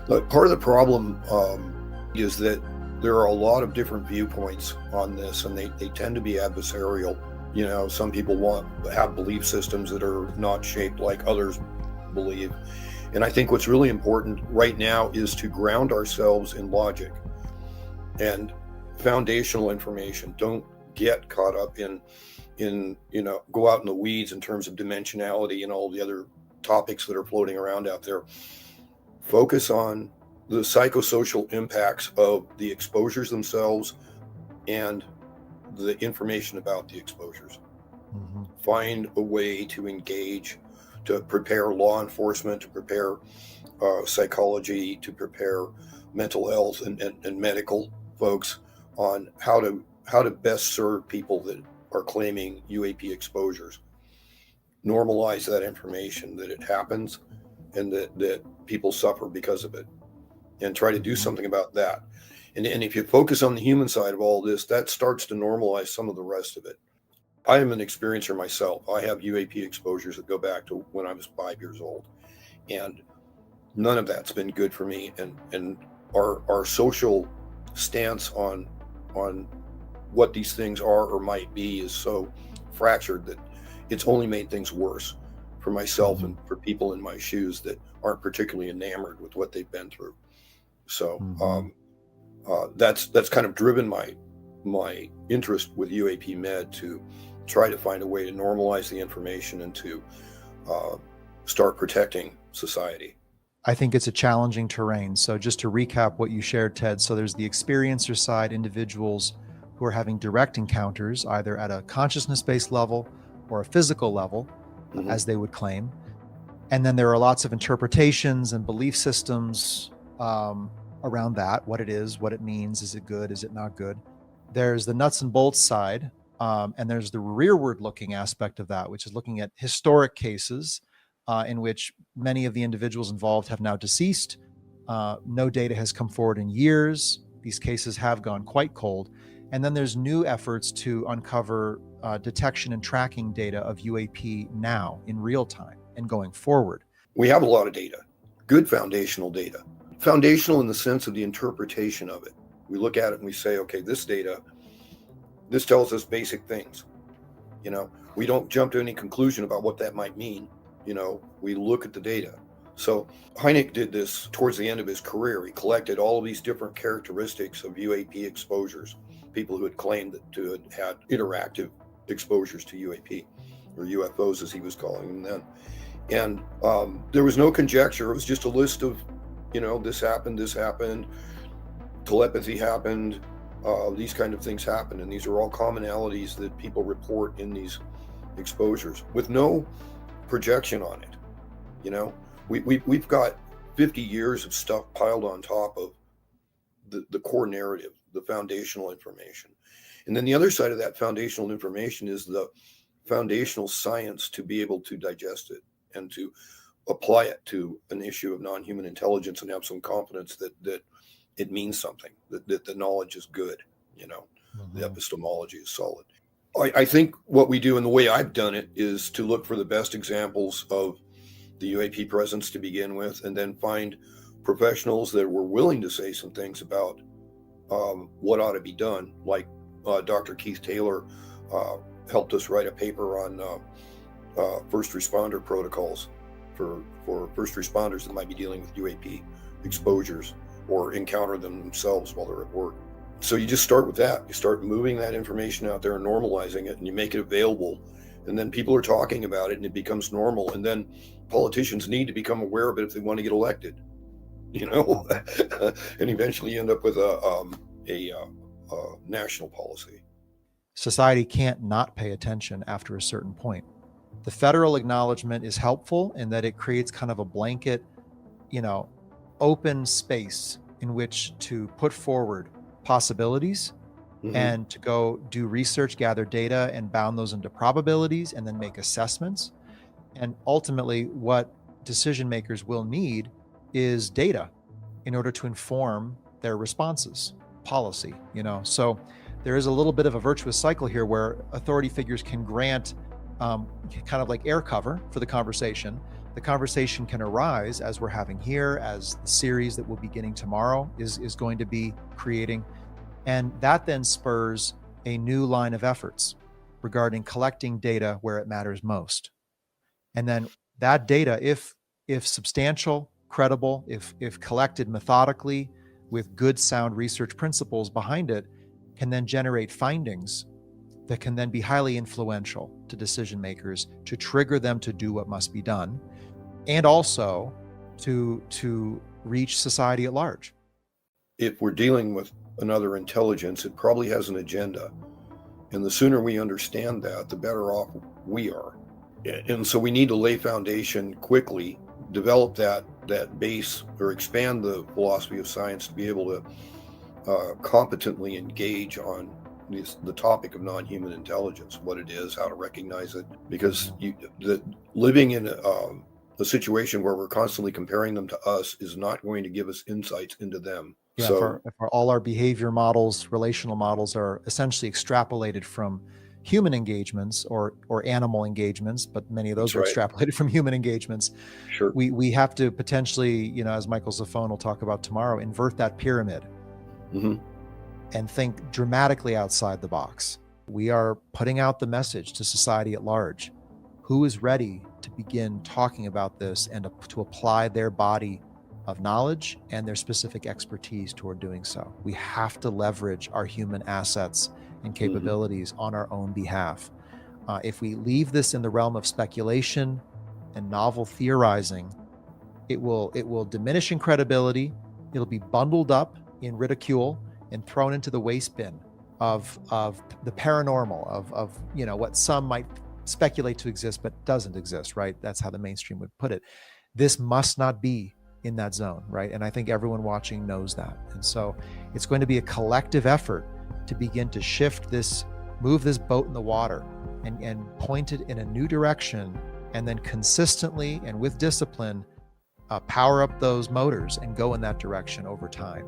But part of the problem is that there are a lot of different viewpoints on this, and they tend to be adversarial. Some people have belief systems that are not shaped like others believe. And I think what's really important right now is to ground ourselves in logic and foundational information. Don't get caught up in go out in the weeds in terms of dimensionality and all the other topics that are floating around out there. Focus on the psychosocial impacts of the exposures themselves and the information about the exposures. Mm-hmm. Find a way to engage, to prepare law enforcement, to prepare psychology, to prepare mental health and medical folks on how to best serve people that are claiming UAP exposures. Normalize that information, that it happens and that people suffer because of it, and try to do something about that. And if you focus on the human side of all this, that starts to normalize some of the rest of it. I am an experiencer myself. I have UAP exposures that go back to when I was 5 years old, and none of that's been good for me. And our social stance on what these things are or might be is so fractured that it's only made things worse for myself and for people in my shoes that aren't particularly enamored with what they've been through. So that's kind of driven my interest with UAP Med to try to find a way to normalize the information and to start protecting society. I think it's a challenging terrain. So just to recap what you shared, Ted, so there's the experiencer side, individuals who are having direct encounters, either at a consciousness-based level or a physical level, as they would claim. And then there are lots of interpretations and belief systems around that, what it is, what it means, is it good, is it not good? There's the nuts and bolts side, and there's the rearward looking aspect of that, which is looking at historic cases in which many of the individuals involved have now deceased. No data has come forward in years. These cases have gone quite cold. And then there's new efforts to uncover detection and tracking data of UAP now in real time and going forward. We have a lot of data, good foundational data. Foundational in the sense of the interpretation of it. We look at it and we say, okay, this data, this tells us basic things. We don't jump to any conclusion about what that might mean. We look at the data. So Hynek did this towards the end of his career. He collected all of these different characteristics of UAP exposures, people who had claimed to have had interactive exposures to UAP, or UFOs as he was calling them then. And there was no conjecture. It was just a list of, this happened, telepathy happened, these kind of things happened. And these are all commonalities that people report in these exposures with no projection on it. We've got 50 years of stuff piled on top of the core narrative, the foundational information. And then the other side of that foundational information is the foundational science to be able to digest it and to apply it to an issue of non-human intelligence and have some confidence that it means something, that the knowledge is good, the epistemology is solid. I think what we do, and the way I've done it, is to look for the best examples of the UAP presence to begin with, and then find professionals that were willing to say some things about what ought to be done. Like Dr. Keith Taylor helped us write a paper on first responder protocols for first responders that might be dealing with UAP exposures or encounter them themselves while they're at work. So you just start with that. You start moving that information out there and normalizing it, and you make it available. And then people are talking about it and it becomes normal. And then politicians need to become aware of it if they want to get elected, and eventually you end up with a national policy. Society can't not pay attention after a certain point. The federal acknowledgement is helpful in that it creates kind of a blanket, open space in which to put forward possibilities and to go do research, gather data, and bound those into probabilities, and then make assessments. And ultimately, what decision makers will need is data in order to inform their responses, policy, So there is a little bit of a virtuous cycle here where authority figures can grant kind of like air cover for the conversation, the conversation can arise as we're having here, as the series that we'll be beginning tomorrow is going to be creating. And that then spurs a new line of efforts regarding collecting data where it matters most. And then that data, if substantial, credible, if collected methodically with good sound research principles behind it, can then generate findings that can then be highly influential to decision makers to trigger them to do what must be done, and also to reach society at large. If we're dealing with another intelligence, it probably has an agenda. And the sooner we understand that, the better off we are. And so we need to lay foundation quickly, develop that base, or expand the philosophy of science to be able to competently engage on the topic of non-human intelligence, what it is, how to recognize it. Because living in a situation where we're constantly comparing them to us is not going to give us insights into them. Yeah, So if all our behavior models, relational models, are essentially extrapolated from human engagements or animal engagements, but many of those are extrapolated from human engagements. Sure. We have to potentially, as Michael Zafone will talk about tomorrow, invert that pyramid and think dramatically outside the box. We are putting out the message to society at large. Who is ready to begin talking about this and to apply their body of knowledge and their specific expertise toward doing so? We have to leverage our human assets and capabilities on our own behalf. If we leave this in the realm of speculation and novel theorizing, it will diminish in credibility. It'll be bundled up in ridicule and thrown into the waste bin of the paranormal, of what some might speculate to exist but doesn't exist, right? That's how the mainstream would put it. This must not be in that zone, right? And I think everyone watching knows that. And so it's going to be a collective effort to begin to shift this, move this boat in the water and point it in a new direction, and then consistently and with discipline power up those motors and go in that direction over time.